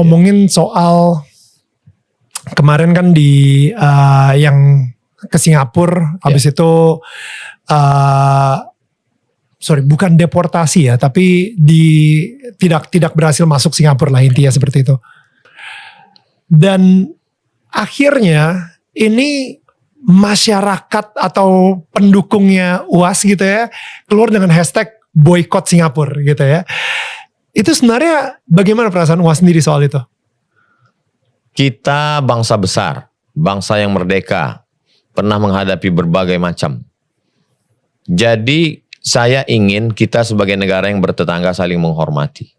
Ngomongin soal kemarin kan di yang ke Singapura, habis itu bukan deportasi ya, tapi tidak berhasil masuk Singapura lah, intinya seperti itu. Dan akhirnya ini masyarakat atau pendukungnya UAS gitu ya keluar dengan hashtag boykot Singapura gitu ya. Itu sebenarnya bagaimana perasaan UAS sendiri soal itu? Kita bangsa besar, bangsa yang merdeka, pernah menghadapi berbagai macam. Jadi saya ingin kita sebagai negara yang bertetangga saling menghormati.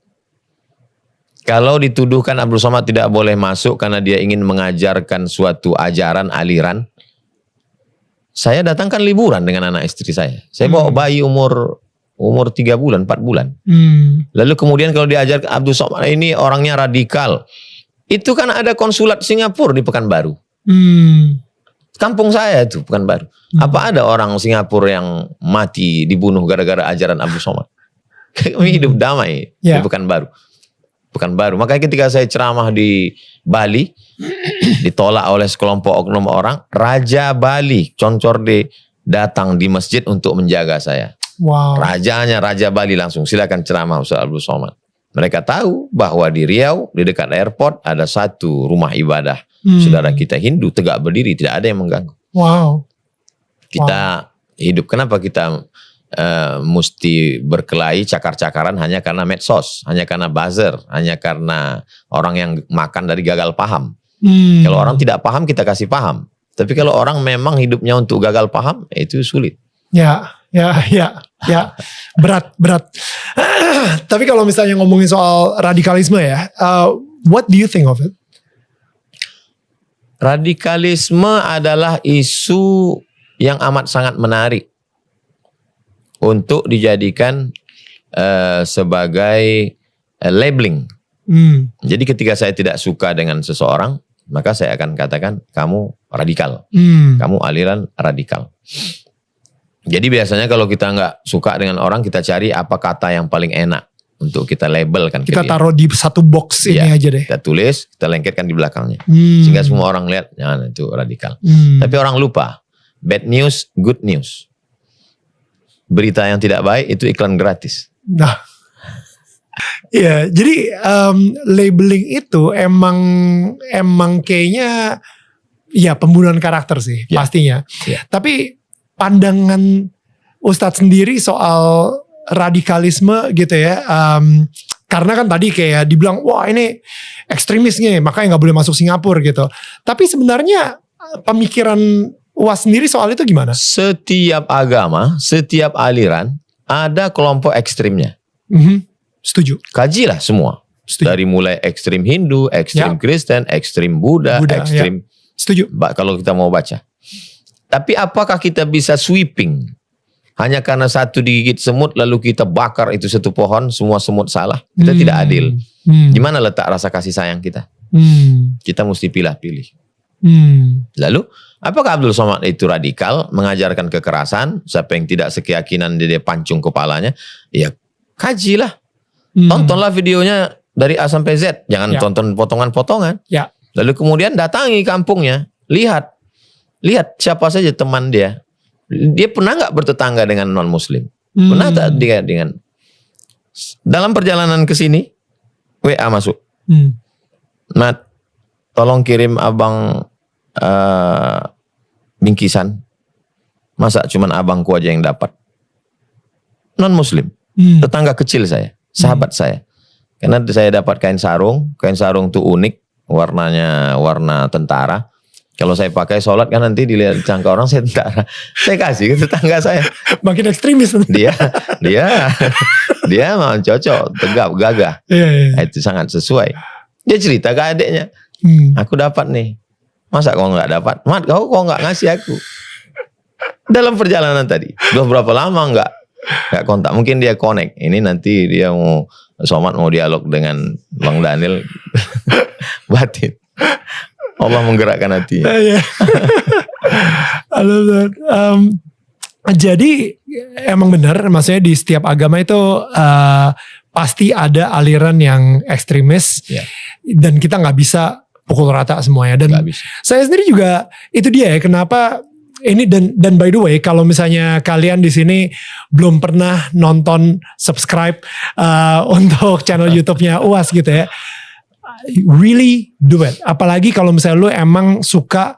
Kalau dituduhkan Abdul Somad tidak boleh masuk karena dia ingin mengajarkan suatu ajaran, aliran, saya datangkan liburan dengan anak istri saya. Saya bawa bayi umur 3 bulan, 4 bulan. Lalu kemudian kalau diajar Abdul Somad ini orangnya radikal. Itu kan ada konsulat Singapura di Pekanbaru. Kampung saya itu Pekanbaru. Apa ada orang Singapura yang mati, dibunuh gara-gara ajaran Abdul Somad? Kami hidup damai di Pekanbaru. Makanya ketika saya ceramah di Bali, ditolak oleh sekelompok oknum orang, Raja Bali, Concorde, datang di masjid untuk menjaga saya. Wow. Raja Bali langsung, silakan ceramah Ustaz Abdul Somad. Mereka tahu bahwa di Riau, di dekat airport, ada satu rumah ibadah. Saudara kita Hindu, tegak berdiri, tidak ada yang mengganggu. Wow. Kita hidup, kenapa kita mesti berkelahi cakar-cakaran hanya karena medsos, hanya karena buzzer, hanya karena orang yang makan dari gagal paham. Kalau orang tidak paham, kita kasih paham. Tapi kalau orang memang hidupnya untuk gagal paham, itu sulit. Ya. Berat. Tapi kalau misalnya ngomongin soal radikalisme ya, what do you think of it? Radikalisme adalah isu yang amat sangat menarik untuk dijadikan sebagai labeling. Jadi ketika saya tidak suka dengan seseorang, maka saya akan katakan kamu radikal, kamu aliran radikal. Jadi biasanya kalau kita nggak suka dengan orang, kita cari apa kata yang paling enak untuk kita labelkan. Kita taruh di satu box ini aja deh. Kita tulis, kita lengketkan di belakangnya. Sehingga semua orang lihat, nah, itu radikal. Tapi orang lupa, bad news, good news. Berita yang tidak baik itu iklan gratis. Nah, ya, jadi labeling itu emang kayaknya ya pembunuhan karakter sih pastinya. Tapi pandangan Ustadz sendiri soal radikalisme gitu ya, karena kan tadi kayak dibilang wah ini ekstremisnya makanya nggak boleh masuk Singapura gitu. Tapi sebenarnya pemikiran UAS sendiri soal itu gimana? Setiap agama, setiap aliran ada kelompok ekstrimnya. Setuju. Kajilah semua. Setuju. Dari mulai ekstrim Hindu, ekstrim Kristen, ekstrim Buddha, ekstrim. Setuju. Kalau kita mau baca. Tapi apakah kita bisa sweeping? Hanya karena satu digigit semut lalu kita bakar itu satu pohon, semua semut salah. Kita tidak adil. Gimana letak rasa kasih sayang kita? Kita mesti pilih-pilih. Lalu, apakah Abdul Somad itu radikal, mengajarkan kekerasan, siapa yang tidak sekeyakinan dia pancung kepalanya? Ya kajilah. Tontonlah videonya dari A sampai Z. Jangan tonton potongan-potongan. Lalu kemudian datangi kampungnya. Lihat siapa saja teman dia. Dia pernah nggak bertetangga dengan non-muslim? Pernah tak dia dengan... Dalam perjalanan ke sini, WA masuk. Mat, tolong kirim abang bingkisan. Masa cuman abangku aja yang dapat? Non-muslim. Tetangga kecil saya, sahabat saya. Karena saya dapat kain sarung tuh unik, warnanya warna tentara. Kalau saya pakai sholat kan nanti dilihat cangka orang saya tentara. Saya kasih ke tetangga saya. Makin ekstremis. Dia mau cocok, tegap, gagah. Itu sangat sesuai. Dia cerita ke adiknya. Aku dapat nih. Masa kau nggak dapat? Mat, kau nggak ngasih aku. Dalam perjalanan tadi. Udah berapa lama nggak kontak. Mungkin dia connect. Ini nanti dia mau Somad mau dialog dengan Bang Daniel. Batin. Allah menggerakkan hatinya. I love that. Jadi emang benar, maksudnya di setiap agama itu pasti ada aliran yang ekstremis dan kita nggak bisa pukul rata semuanya. Dan saya sendiri juga itu dia ya kenapa ini dan by the way kalau misalnya kalian di sini belum pernah nonton subscribe untuk channel YouTube-nya UAS gitu ya. Really do it. Apalagi kalau misalnya lu emang suka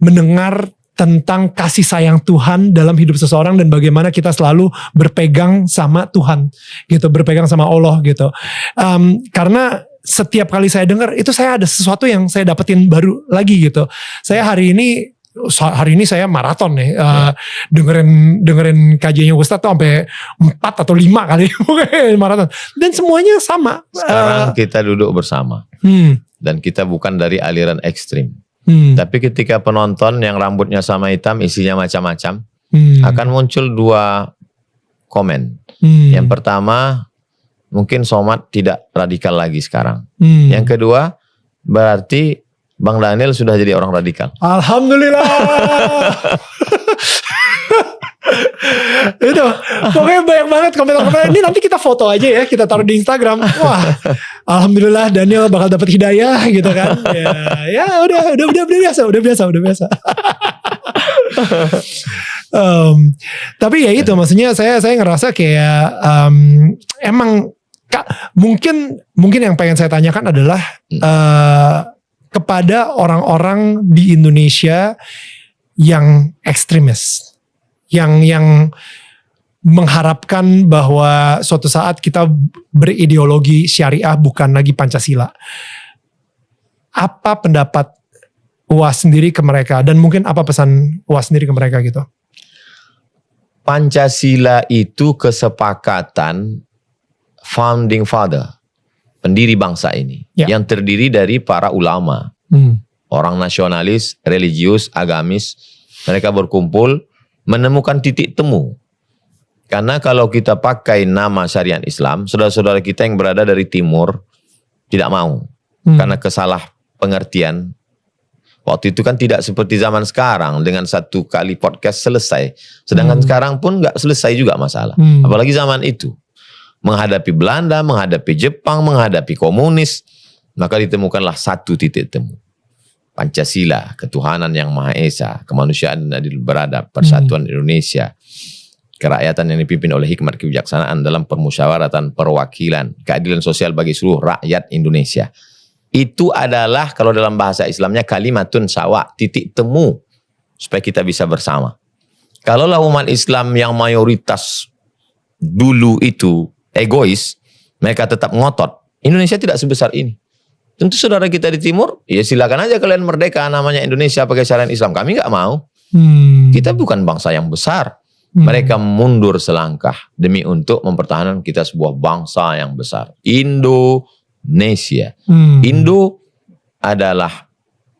mendengar tentang kasih sayang Tuhan dalam hidup seseorang dan bagaimana kita selalu berpegang sama Tuhan gitu, berpegang sama Allah gitu. Karena setiap kali saya dengar itu saya ada sesuatu yang saya dapetin baru lagi gitu. Saya hari ini saya maraton nih dengerin kajiannya Ustadz tuh sampai 4 atau 5 kali maraton dan semuanya sama. Sekarang kita duduk bersama dan kita bukan dari aliran ekstrim. Tapi ketika penonton yang rambutnya sama hitam isinya macam-macam akan muncul 2 komen. Yang pertama mungkin Somad tidak radikal lagi sekarang. Yang kedua berarti Bang Daniel sudah jadi orang radikal. Alhamdulillah. Itu pokoknya banyak banget komentar-komentar. Ini nanti kita foto aja ya, kita taruh di Instagram. Wah, alhamdulillah Daniel bakal dapat hidayah gitu kan. Ya udah biasa. Tapi ya itu maksudnya saya ngerasa kayak emang mungkin yang pengen saya tanyakan adalah kepada orang-orang di Indonesia yang ekstremis. Yang mengharapkan bahwa suatu saat kita berideologi syariah bukan lagi Pancasila. Apa pendapat UAS sendiri ke mereka dan mungkin apa pesan UAS sendiri ke mereka gitu? Pancasila itu kesepakatan founding father, pendiri bangsa ini, yang terdiri dari para ulama, orang nasionalis, religius, agamis, mereka berkumpul menemukan titik temu. Karena kalau kita pakai nama syariat Islam, saudara-saudara kita yang berada dari timur tidak mau. Karena kesalah pengertian. Waktu itu kan tidak seperti zaman sekarang dengan 1 kali podcast selesai. Sedangkan sekarang pun gak selesai juga masalah. Apalagi zaman itu. Menghadapi Belanda, menghadapi Jepang, menghadapi komunis. Maka ditemukanlah 1 titik temu. Pancasila, ketuhanan yang Maha Esa, kemanusiaan dan adil beradab, persatuan Indonesia, kerakyatan yang dipimpin oleh hikmat kebijaksanaan dalam permusyawaratan perwakilan, keadilan sosial bagi seluruh rakyat Indonesia. Itu adalah kalau dalam bahasa Islamnya kalimatun sawa, titik temu supaya kita bisa bersama. Kalaulah umat Islam yang mayoritas dulu itu egois, mereka tetap ngotot, Indonesia tidak sebesar ini. Tentu saudara kita di timur, ya silakan aja kalian merdeka namanya Indonesia pakai syariat Islam. Kami nggak mau. Kita bukan bangsa yang besar. Mereka mundur selangkah demi untuk mempertahankan kita sebuah bangsa yang besar. Indonesia. Indo adalah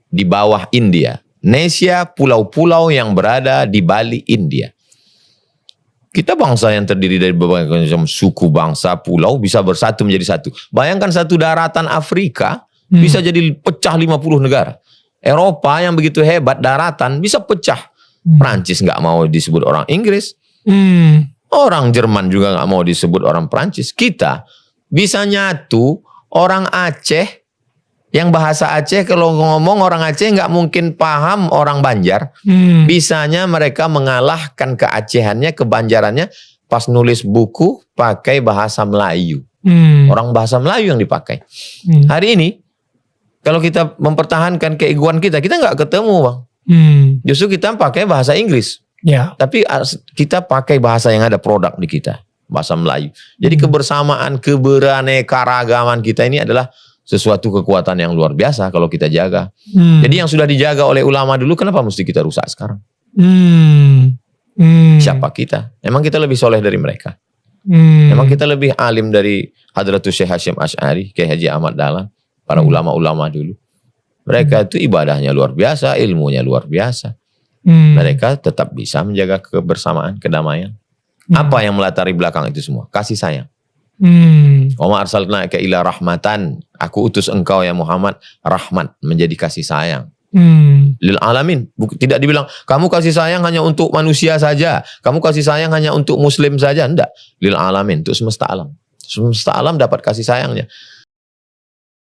di bawah India. Nesia pulau-pulau yang berada di Bali, India. Kita bangsa yang terdiri dari berbagai macam suku, bangsa, pulau bisa bersatu menjadi satu. Bayangkan satu daratan Afrika bisa jadi pecah 50 negara. Eropa yang begitu hebat daratan bisa pecah. Prancis nggak mau disebut orang Inggris. Orang Jerman juga nggak mau disebut orang Prancis. Kita bisa nyatu orang Aceh yang bahasa Aceh kalau ngomong orang Aceh nggak mungkin paham orang Banjar. Bisanya mereka mengalahkan keacehannya, kebanjarannya pas nulis buku pakai bahasa Melayu. Orang bahasa Melayu yang dipakai. Hari ini kalau kita mempertahankan keegoan kita nggak ketemu Bang. Justru kita pakai bahasa Inggris. Tapi kita pakai bahasa yang ada produk di kita. Bahasa Melayu. Jadi kebersamaan, keberaneka-ragaman kita ini adalah sesuatu kekuatan yang luar biasa kalau kita jaga. Jadi yang sudah dijaga oleh ulama dulu, kenapa mesti kita rusak sekarang? Siapa kita? Emang kita lebih soleh dari mereka? Emang kita lebih alim dari Hadratus Syekh Hasyim Asy'ari, Kiai Haji Ahmad Dahlan, para ulama-ulama dulu? Mereka itu ibadahnya luar biasa, ilmunya luar biasa. Mereka tetap bisa menjaga kebersamaan, kedamaian. Apa yang melatari belakang itu semua? Kasih sayang. Wa ma arsalnaka illa rahmatan. Aku utus engkau ya Muhammad rahmat, menjadi kasih sayang. Lil alamin. Tidak dibilang kamu kasih sayang hanya untuk manusia saja, kamu kasih sayang hanya untuk muslim saja, enggak. Lil alamin, untuk semesta alam. Semesta alam dapat kasih sayangnya.